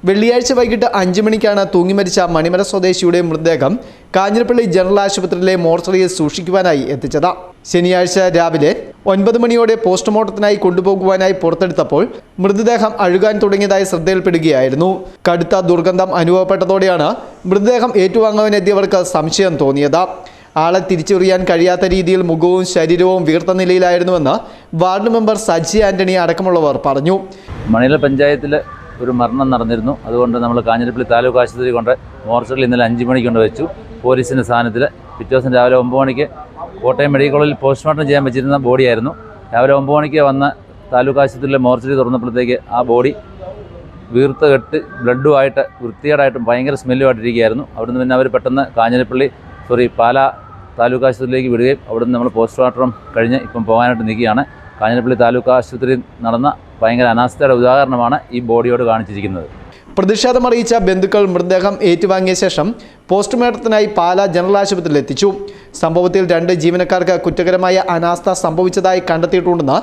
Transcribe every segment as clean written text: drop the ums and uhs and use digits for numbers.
വെള്ളിയാഴ്ച വൈകിട്ട് 5 മണിക്കാണ് തൂങ്ങിമരിച്ച മണിമല സ്വദേശിയുടെ മൃതദേഹം കാഞ്ഞിരപ്പള്ളി ജനറൽ ആശുപത്രിയിലെ മോർച്ചറിയിൽ സൂക്ഷിക്കുവാനായി എത്തിച്ചത്. ശനിയാഴ്ച രാവിലെ 9 മണിയോടെ പോസ്റ്റ്മോർട്ടത്തിനായി കൊണ്ടുപോകുവാനായി പുറത്തെടുത്തപ്പോൾ മൃതദേഹം അഴുകാൻ തുടങ്ങിയതായി ശ്രദ്ധയിൽപ്പെടുകയായിരുന്നു. കടുത്ത ദുർഗന്ധം അനുഭവപ്പെട്ടതോടെയാണ് മൃതദേഹം ഏറ്റുവാങ്ങാനെത്തിയവർക്ക് സംശയം തോന്നിയത്. ആളെ തിരിച്ചറിയാൻ കഴിയാത്ത രീതിയിൽ മുഖവും ശരീരവും വീർത്ത നിലയിലായിരുന്നുവെന്ന് വാർഡ് മെമ്പർ സജി ആന്റണി അടക്കമുള്ളവർ പറഞ്ഞു. മണിമല പഞ്ചായത്തിൽ ഒരു മരണം നടന്നിരുന്നു. അതുകൊണ്ട് നമ്മൾ കാഞ്ഞിരപ്പള്ളി താലൂക്ക് ആശുപത്രി കൊണ്ട് മോർച്ചറിൽ ഇന്നലെ 5 മണിക്ക് കൊണ്ട് വെച്ചു. പോലീസിൻ്റെ സാന്നിധ്യത്തിൽ പിറ്റേ ദിവസം രാവിലെ 9 മണിക്ക് കോട്ടയം മെഡിക്കൽ കോളേജിൽ പോസ്റ്റ്മോർട്ടം ചെയ്യാൻ വെച്ചിരുന്ന ബോഡിയായിരുന്നു. രാവിലെ 9 മണിക്ക് വന്ന് താലൂക്ക് ആശുപത്രിയിലെ മോർച്ചറി തുറന്നപ്പോഴത്തേക്ക് ആ ബോഡി വീർത്ത് കെട്ട് ബ്ലഡുമായിട്ട് വൃത്തികേടായിട്ടും ഭയങ്കര സ്മെല്ലുമായിട്ടിരിക്കുകയായിരുന്നു. അവിടുന്ന് പിന്നെ അവർ പെട്ടെന്ന് പാലാ താലൂക്ക് ആശുപത്രിയിലേക്ക് വിടുകയും അവിടുന്ന് നമ്മൾ പോസ്റ്റ്മോർട്ടം കഴിഞ്ഞ് ഇപ്പം പോകാനായിട്ട് നിൽക്കുകയാണ്. കാഞ്ഞിരപ്പള്ളി താലൂക്ക് ആശുപത്രിയിൽ നടന്ന ഭയങ്കര അനാസ്ഥയുടെ ഉദാഹരണമാണ് ഈ ബോഡിയോട് കാണിച്ചിരിക്കുന്നത്. പ്രതിഷേധമറിയിച്ച ബന്ധുക്കൾ മൃതദേഹം ഏറ്റുവാങ്ങിയ ശേഷം പോസ്റ്റ്മോർട്ടത്തിനായി പാലാ ജനറൽ ആശുപത്രിയിൽ എത്തിച്ചു. സംഭവത്തിൽ 2 ജീവനക്കാർക്ക് കുറ്റകരമായ അനാസ്ഥ സംഭവിച്ചതായി കണ്ടെത്തിയിട്ടുണ്ടെന്ന്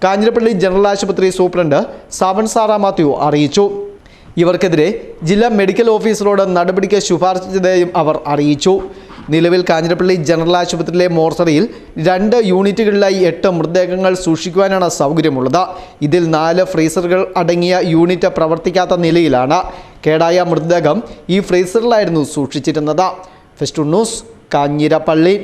കാഞ്ഞിരപ്പള്ളി ജനറൽ ആശുപത്രി സൂപ്രണ്ട് സാവൻ സാറ മാത്യു അറിയിച്ചു. ഇവർക്കെതിരെ ജില്ലാ മെഡിക്കൽ ഓഫീസറോട് നടപടിക്ക് ശുപാർശ ചെയ്തതായും അവർ അറിയിച്ചു. നിലവിൽ കാഞ്ഞിരപ്പള്ളി ജനറൽ ആശുപത്രിയിലെ മോർച്ചറിയിൽ 2 യൂണിറ്റുകളിലായി 8 മൃതദേഹങ്ങൾ സൂക്ഷിക്കുവാനാണ് സൗകര്യമുള്ളത്. ഇതിൽ 4 ഫ്രീസറുകൾ അടങ്ങിയ യൂണിറ്റ് പ്രവർത്തിക്കാത്ത നിലയിലാണ്. കേടായ മൃതദേഹം ഈ ഫ്രീസറിലായിരുന്നു സൂക്ഷിച്ചിരുന്നത്. Fest news, Kanjirappally.